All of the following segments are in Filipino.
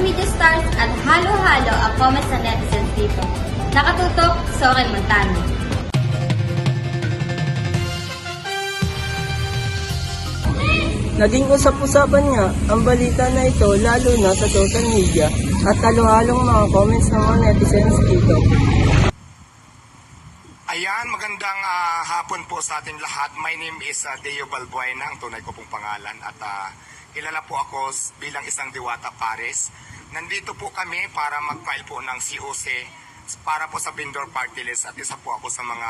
media stars at halo-halo ang comments ng netizens dito. Nakatutok, Soren Montano. Naging usap-usapan nga ang balita na ito lalo na sa social media at halo-halong mga comments ng mga netizens dito. Ayan, magandang hapon po sa ating lahat. My name is Deo Balbuena, ang tunay ko pong pangalan. At kilala po ako bilang isang Diwata Pares. Nandito po kami para mag-file po ng COC para po sa vendor party list. At isa po ako sa mga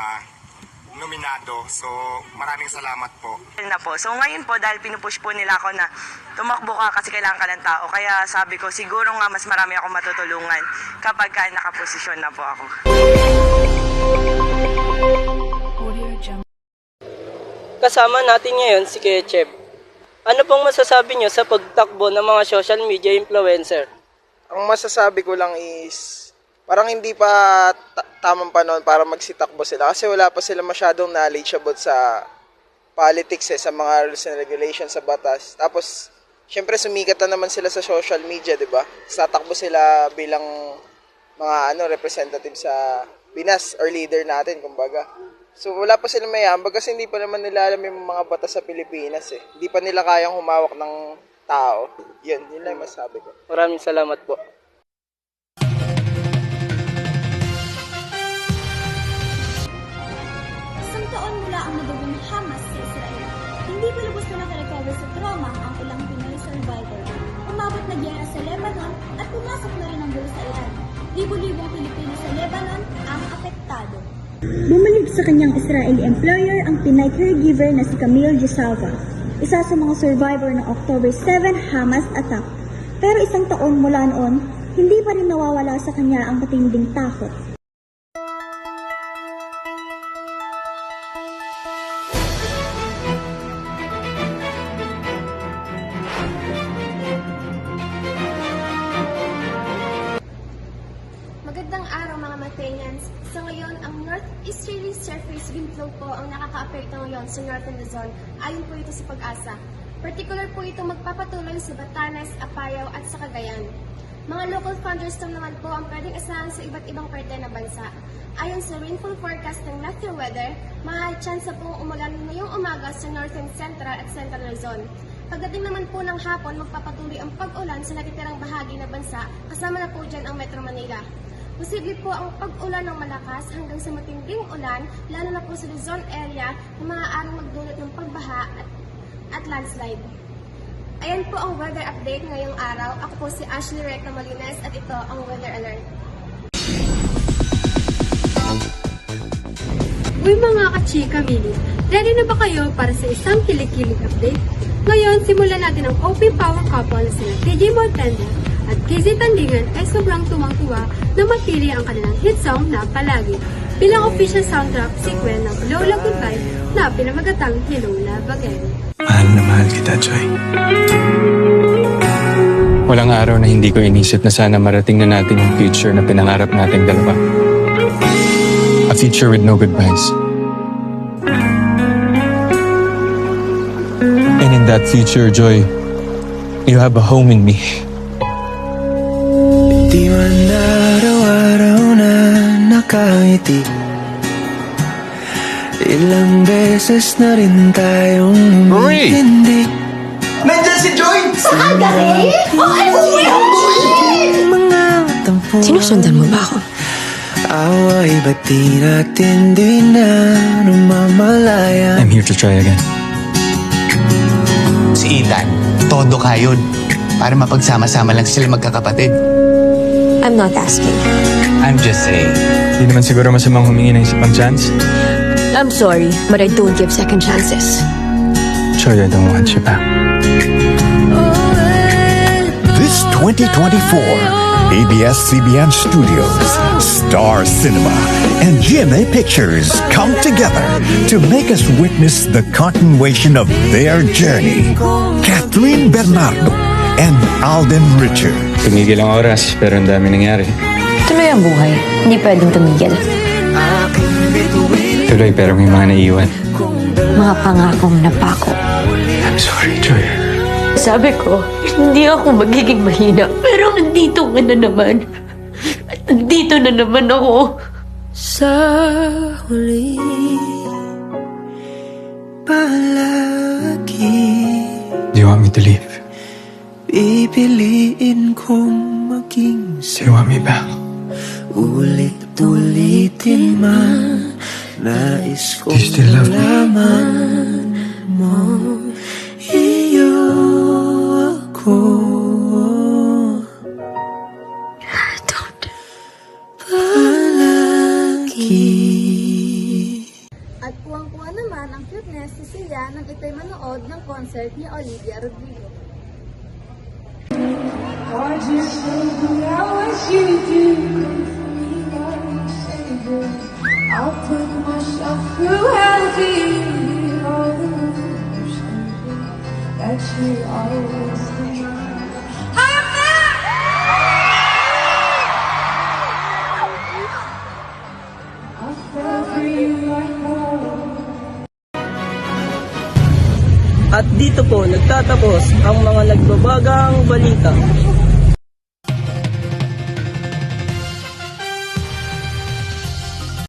nominado. So, maraming salamat po. So ngayon po, dahil pinupush po nila ako na tumakbo ka kasi kailangan ka ng tao. Kaya sabi ko, siguro nga mas marami akong matutulungan kapag ka nakaposisyon na po ako. Kasama natin ngayon si Ketchup. Ano pong masasabi nyo sa pagtakbo ng mga social media influencer? Ang masasabi ko lang is parang hindi pa tamang panahon para magsitakbo sila kasi wala pa sila masyadong knowledge about sa politics sa mga rules and regulations sa batas. Tapos, syempre sumikat na naman sila sa social media, di ba? Tatakbo sila bilang mga representative sa Pinas or leader natin, kumbaga. So, wala pa sila mayambag kasi hindi pa naman nila alam yung mga batas sa Pilipinas Hindi pa nila kayang humawak ng tao. Yun lang masabi ko. Maraming salamat po. Isang taon mula ang nadugong Hamas sa Israel. Hindi pa lubos na nakarecover sa trauma ang ilang Pinoy survivor. Umabot na gyera sa Lebanon at pumasok na rin ang gulo sa Iran. Libo-libong Pilipino sa Lebanon ang apektado. Bumalik sa kanyang Israeli employer ang Pinay caregiver na si Camille Gisalva, isa sa mga survivor ng October 7 Hamas attack. Pero isang taon mula noon, hindi pa rin nawawala sa kanya ang matinding takot. Magandang araw mga Matayans. Sa ngayon, ang northeasterly surface wind flow po ang nakaka-apekto ngayon sa Northern Luzon. Ayon po ito sa Pag-asa. Particular po ito magpapatuloy sa Batanes, Apayao at sa Cagayan. Mga local thunderstorm naman po ang pwedeng asahan sa iba't ibang parte ng bansa. Ayon sa rainfall forecast ng Metro Weather, may tsansa pong umulan ngayong umaga sa Northern Central at Central Luzon. Pagdating naman po ng hapon, magpapatuloy ang pag-ulan sa natitirang bahagi ng bansa, kasama na po dyan ang Metro Manila. Posible po ang pag-ulan ng malakas hanggang sa matinding ulan, lalo na po sa Luzon area na maaaring magdulot ng pagbaha at landslide. Ayan po ang weather update ngayong araw. Ako po si Ashley Recta Molines at ito ang Weather Alert. Uy mga ka-chika mini, ready na ba kayo para sa isang kilig-kilig update? Ngayon, simulan natin ang OP Power Couple na sila TJ Montana at KZ Tandingan ay sobrang tumang-tuwa na mapili ang kanilang hit song na Palagi bilang official soundtrack sequel ng Lola Goodbye na pinamagatang Hello Love Again. Mahal na mahal kita, Joy. Walang araw na hindi ko inisip na sana marating na natin yung future na pinangarap nating dalawa. A future with no goodbyes. And in that future, Joy, you have a home in me. Di man araw-araw na nakangiti, ilang beses na rin tayong hindi. Nandiyan si Joy! Saan galing? Mga tampuan. Sinusundan mo ba ako? Away ba't di natin di na namamalayan? I'm here to try again. Si Ethan, todo kayod. Para mapagsama-sama lang sila magkakapatid. I'm not asking. I'm just saying. Di naman siguro masamang humingi ng isang chance. I'm sorry, but I don't give second chances. Joy, I don't want you back. This 2024, ABS-CBN Studios, Star Cinema, and GMA Pictures come together to make us witness the continuation of their journey. Catherine Bernardo and Alden Richard. Tumigil ang oras, pero ang dami nangyari. Tuloy ang buhay, hindi pwedeng tumigil. Tuloy, pero may mga naiiwan. Mga pangakong napako. I'm sorry, Joy. Sabi ko, hindi ako magiging mahina. Pero Pero nandito ka na naman. At nandito na naman ako. Sa huli, palagi Do you want me to leave? pipiliin kong maging Do you want me back? ulit-ulitin man. Nais Do you still love me? malaman mo, iyo ako. Palagi. At puwang-puwa naman ang cuteness si Sia nang ito'y manood ng concert ni Olivia Rodrigo. At dito po nagtatapos ang mga nagbabagang balita.